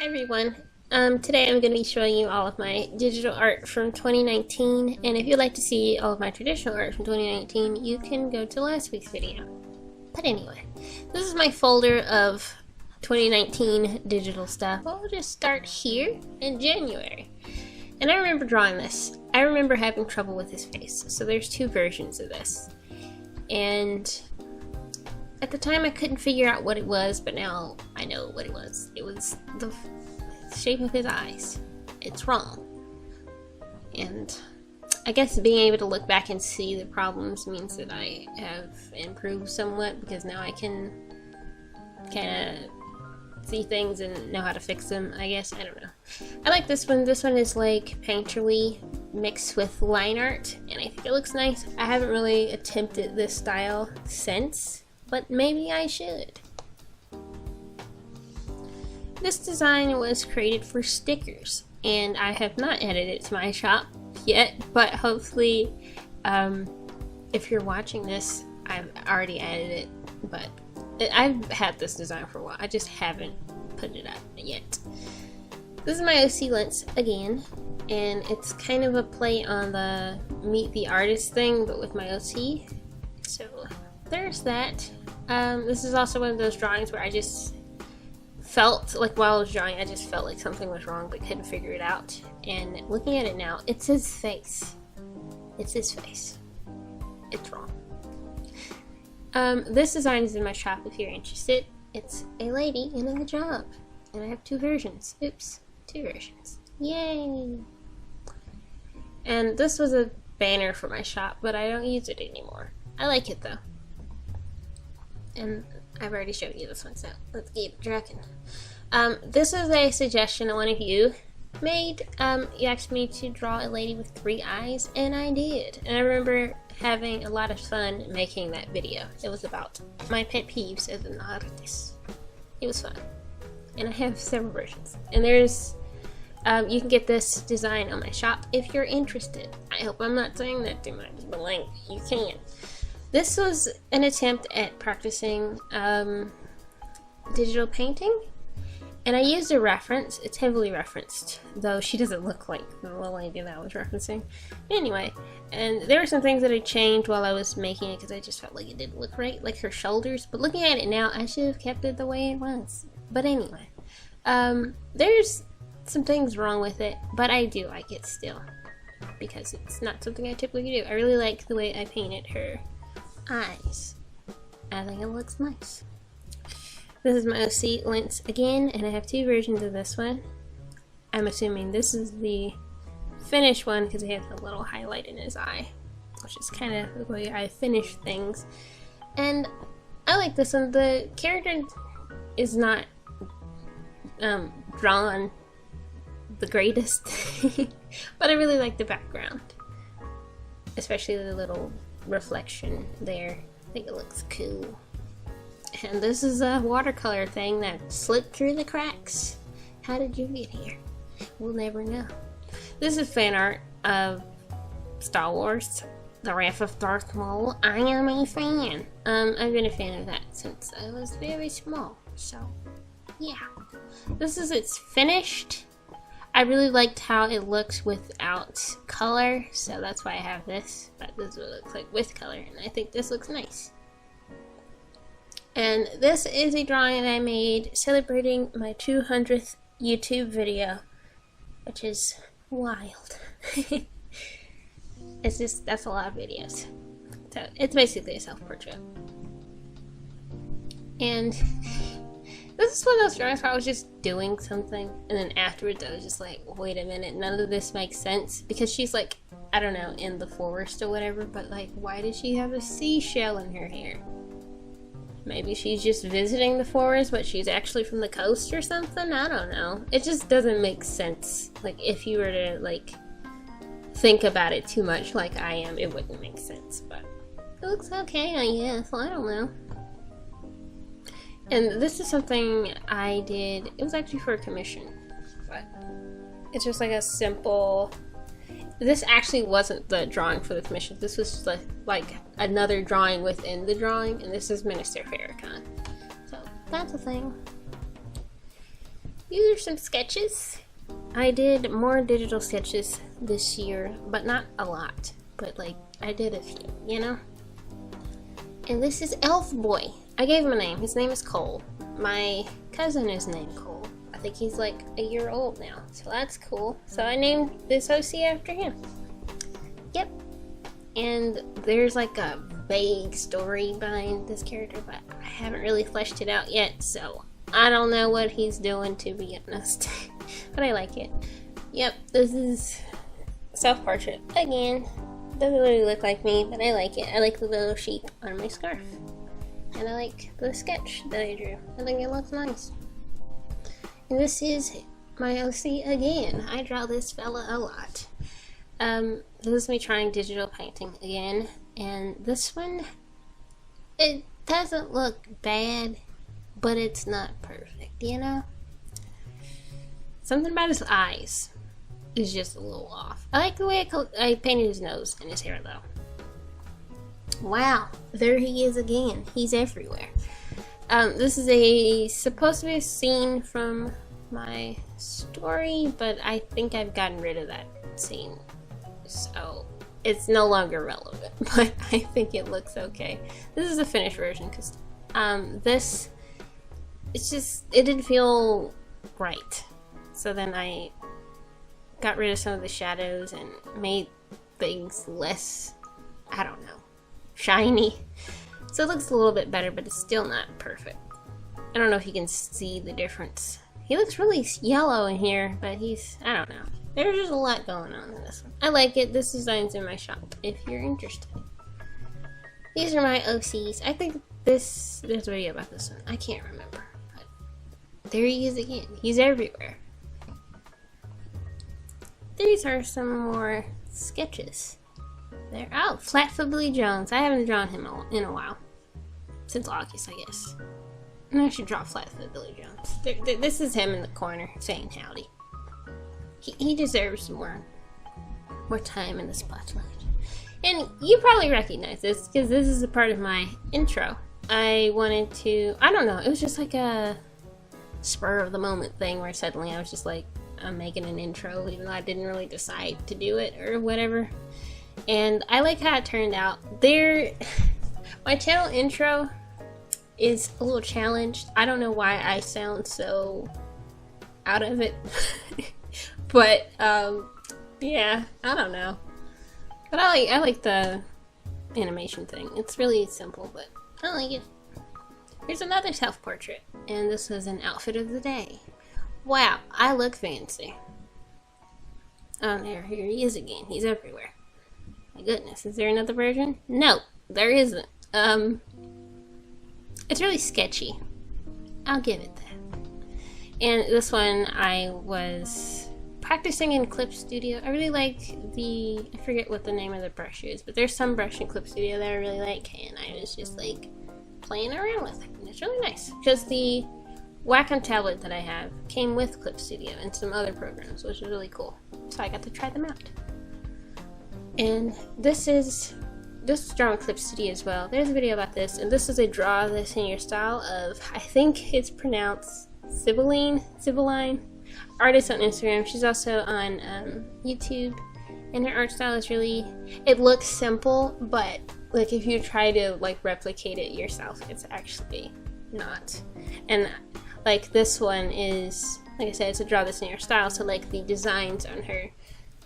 Hi everyone. Today I'm going to be showing you all of my digital art from 2019, and if you'd like to see all of my traditional art from 2019, you can go to last week's video. But anyway, this is my folder of 2019 digital stuff. I'll just start here in January. And I remember drawing this. I remember having trouble with his face, so there's two versions of this. And at the time I couldn't figure out what it was, but now I know what it was. It was the shape of his eyes. It's wrong. And I guess being able to look back and see the problems means that I have improved somewhat, because now I can kind of see things and know how to fix them, I guess. I don't know. I like this one. This one is like painterly mixed with line art, and I think it looks nice. I haven't really attempted this style since, but maybe I should. This design was created for stickers, and I have not added it to my shop yet, but hopefully, if you're watching this, I've already added it, but I've had this design for a while. I just haven't put it up yet. This is my OC lens again, and it's kind of a play on the meet the artist thing, but with my OC. So there's that. This is also one of those drawings where I just felt like while I was drawing, I just felt like something was wrong but couldn't figure it out. And looking at it now, it's his face. It's his face. It's wrong. This design is in my shop if you're interested. It's a lady in a hijab, and I have two versions. Oops, two versions. Yay! And this was a banner for my shop, but I don't use it anymore. I like it though. And I've already showed you this one, so let's keep tracking. This is a suggestion that one of you made. You asked me to draw a lady with 3 eyes, and I did. And I remember having a lot of fun making that video. It was about my pet peeves as an artist. It was fun. And I have several versions. And there's, you can get this design on my shop if you're interested. I hope I'm not saying that too much, but like, you can. This was an attempt at practicing digital painting, and I used a reference. It's heavily referenced, though she doesn't look like the lady that I was referencing. Anyway, and there were some things that I changed while I was making it because I just felt like it didn't look right, like her shoulders. But looking at it now, I should have kept it the way it was. But anyway, there's some things wrong with it, but I do like it still, because it's not something I typically do. I really like the way I painted her eyes. I think it looks nice. This is my OC lens again, and I have two versions of this one. I'm assuming this is the finished one because he has a little highlight in his eye, which is kind of the way I finish things. And I like this one. The character is not drawn the greatest, but I really like the background, especially the little reflection there. I think it looks cool. And this is a watercolor thing that slipped through the cracks. How did you get here? We'll never know. This is fan art of Star Wars, The Wrath of Darth Maul. I am a fan. I've been a fan of that since I was very small, so yeah. This is it's finished. I really liked how it looks without color, so that's why I have this. But this is what it looks like with color, and I think this looks nice. And this is a drawing that I made celebrating my 200th YouTube video, which is wild. It's just, that's a lot of videos. So it's basically a self-portrait. And this is one of those drawings where I was just doing something, and then afterwards I was just like, wait a minute, none of this makes sense, because she's like, I don't know, in the forest or whatever, but like, why does she have a seashell in her hair? Maybe she's just visiting the forest, but she's actually from the coast or something? I don't know. It just doesn't make sense. Like, if you were to, like, think about it too much like I am, it wouldn't make sense, but it looks okay, I guess. I don't know. And this is something I did, it was actually for a commission, but it's just like a simple, this actually wasn't the drawing for the commission, this was like another drawing within the drawing, and this is Minister Farrakhan, so that's a thing. These are some sketches. I did more digital sketches this year, but not a lot. But like, I did a few, you know? And this is Elf Boy. I gave him a name. His name is Cole. My cousin is named Cole. I think he's like a year old now, so that's cool. So I named this OC after him. Yep. And there's like a vague story behind this character, but I haven't really fleshed it out yet, so I don't know what he's doing, to be honest. But I like it. Yep, this is self-portrait again. Doesn't really look like me, but I like it. I like the little sheep on my scarf. And I like the sketch that I drew. I think it looks nice. And this is my OC again. I draw this fella a lot. This is me trying digital painting again. And this one, it doesn't look bad, but it's not perfect, you know? Something about his eyes is just a little off. I like the way I painted his nose and his hair, though. Wow, there he is again. He's everywhere. This is supposed to be a scene from my story, but I think I've gotten rid of that scene, so it's no longer relevant, but I think it looks okay. This is a finished version, because it didn't feel right. So then I got rid of some of the shadows and made things less, I don't know, shiny. So it looks a little bit better, but it's still not perfect. I don't know if you can see the difference. He looks really yellow in here, but I don't know. There's just a lot going on in this one. I like it. This design's in my shop if you're interested. These are my OCs. I think there's a video about this one. I can't remember. But there he is again. He's everywhere. These are some more sketches. There. Oh, Flatfoot Billy Jones. I haven't drawn him in a while. Since August, I guess. And I should draw Flatfoot Billy Jones. This is him in the corner saying howdy. He deserves more time in the spotlight. And you probably recognize this because this is a part of my intro. I don't know, it was just like a spur of the moment thing where suddenly I was just like, I'm making an intro even though I didn't really decide to do it or whatever. And I like how it turned out. My channel intro is a little challenged. I don't know why I sound so out of it. But yeah, I don't know. But I like the animation thing. It's really simple, but I like it. Here's another self-portrait, and this is an outfit of the day. Wow, I look fancy. Oh, here he is again. He's everywhere. My goodness, is there another version? No, there isn't. It's really sketchy. I'll give it that. And this one I was practicing in Clip Studio. I really like I forget what the name of the brush is, but there's some brush in Clip Studio that I really like, and I was just like playing around with it. And it's really nice because the Wacom tablet that I have came with Clip Studio and some other programs, which is really cool. So I got to try them out. And this is drawn with Clip Studio as well. There's a video about this, and this is a draw this in your style of, I think it's pronounced Sibylline. Artist on Instagram. She's also on YouTube, and her art style is really, it looks simple, but like if you try to like replicate it yourself, it's actually not. And like this one is, like I said, it's a draw this in your style, so like the designs on her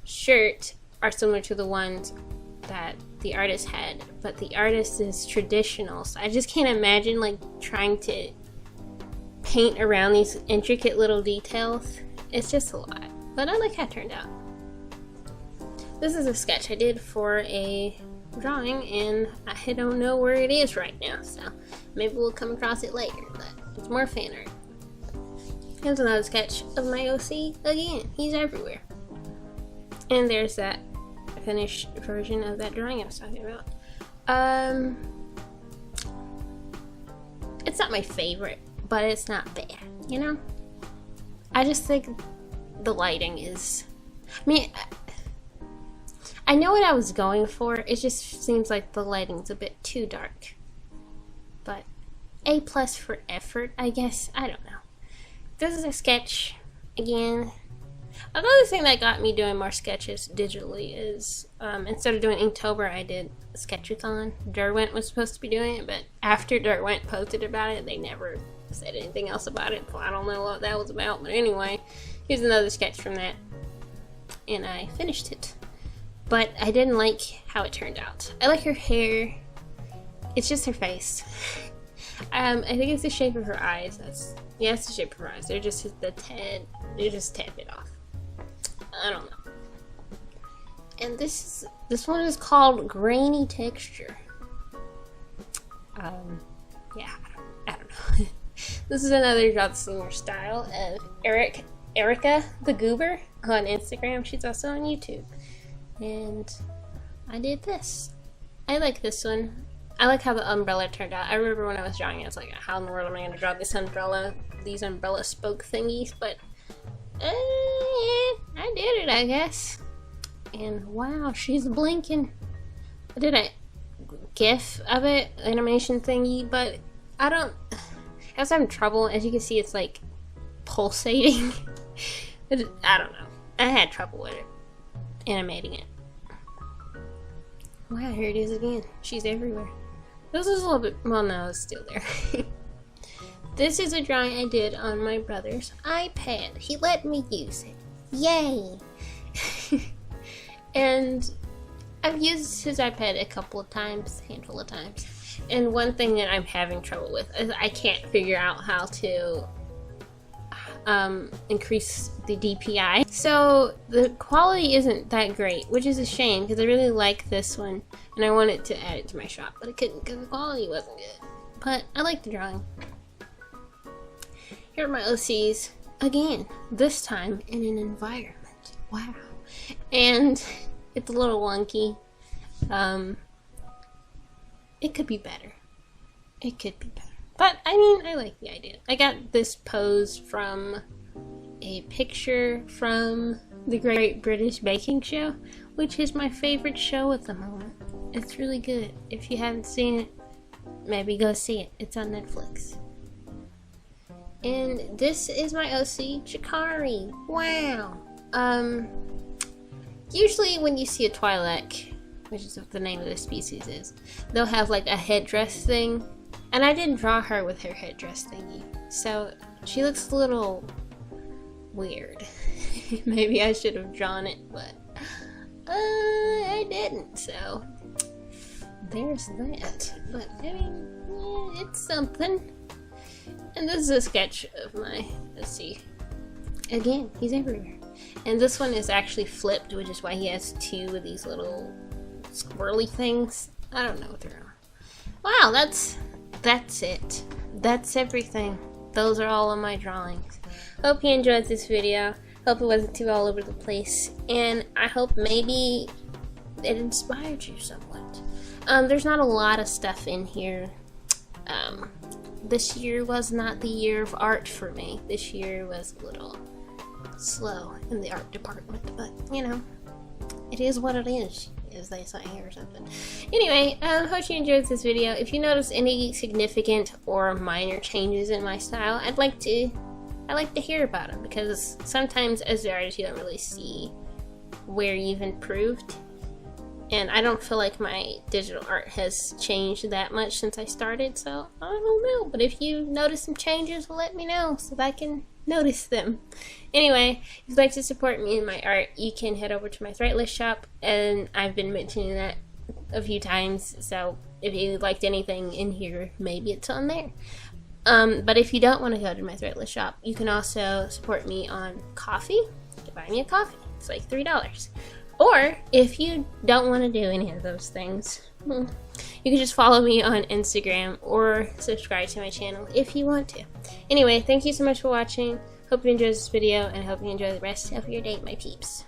shirt are similar to the ones that the artist had, but the artist is traditional, so I just can't imagine like trying to paint around these intricate little details. It's just a lot, but I like how it turned out. This is a sketch I did for a drawing, and I don't know where it is right now, so maybe we'll come across it later, but it's more fan art. Here's another sketch of my OC again. He's everywhere. And there's that finished version of that drawing I was talking about. It's not my favorite, but it's not bad, you know? I just think the lighting is, I mean, I know what I was going for, it just seems like the lighting's a bit too dark. But A+ for effort, I guess, I don't know. this is a sketch again. Another thing that got me doing more sketches digitally is instead of doing Inktober, I did a sketchathon. Derwent was supposed to be doing it, but after Derwent posted about it, they never said anything else about it. So I don't know what that was about, but anyway, here's another sketch from that, and I finished it. But I didn't like how it turned out. I like her hair. It's just her face. I think it's the shape of her eyes. It's the shape of her eyes. They're just a tad bit off. I don't know. And this one is called Grainy Texture. Yeah, I don't know. This is another Draw the Singer style of Erica the Goober on Instagram. She's also on YouTube. And I did this. I like this one. I like how the umbrella turned out. I remember when I was drawing it, I was like, how in the world am I going to draw this umbrella, these umbrella spoke thingies? But I did it, I guess. And wow, she's blinking. I did a GIF of it, animation thingy, but I was having trouble. As you can see, it's like pulsating. I don't know. I had trouble with it, animating it. Wow, here it is again. She's everywhere. This is a little bit, well, no, it's still there. This is a drawing I did on my brother's iPad. He let me use it. Yay! And I've used his iPad a handful of times. And one thing that I'm having trouble with is I can't figure out how to increase the DPI. So the quality isn't that great, which is a shame because I really like this one and I wanted to add it to my shop, but I couldn't because the quality wasn't good. But I like the drawing. Here are my OCs again, this time in an environment. Wow. And it's a little wonky. It could be better. It could be better. But, I mean, I like the idea. I got this pose from a picture from the Great British Baking Show, which is my favorite show at the moment. It's really good. If you haven't seen it, maybe go see it. It's on Netflix. And this is my OC, Chikari. Wow. Usually when you see a Twi'lek, which is what the name of the species is, they'll have like a headdress thing. And I didn't draw her with her headdress thingy. So she looks a little weird. Maybe I should have drawn it, but I didn't. So there's that. But I mean, yeah, it's something. And this is a sketch of my, let's see. Again, he's everywhere. And this one is actually flipped, which is why he has two of these little squirrely things. I don't know what they're on. Wow, that's it. That's everything. Those are all of my drawings. Hope you enjoyed this video. Hope it wasn't too all over the place. And I hope maybe it inspired you somewhat. There's not a lot of stuff in here. This year was not the year of art for me. This year was a little slow in the art department, but you know, it is what it is, as they say here or something. Anyway, hope you enjoyed this video. If you notice any significant or minor changes in my style, I like to hear about them, because sometimes as the artist you don't really see where you've improved. And I don't feel like my digital art has changed that much since I started, so I don't know. But if you notice some changes, let me know so that I can notice them. Anyway, if you'd like to support me in my art, you can head over to my Threadless Shop, and I've been mentioning that a few times, so if you liked anything in here, maybe it's on there. But if you don't want to go to my Threadless Shop, you can also support me on Coffee. You can buy me a coffee. It's like $3. Or, if you don't want to do any of those things, you can just follow me on Instagram or subscribe to my channel if you want to. Anyway, thank you so much for watching. Hope you enjoyed this video, and I hope you enjoy the rest of your day, my peeps.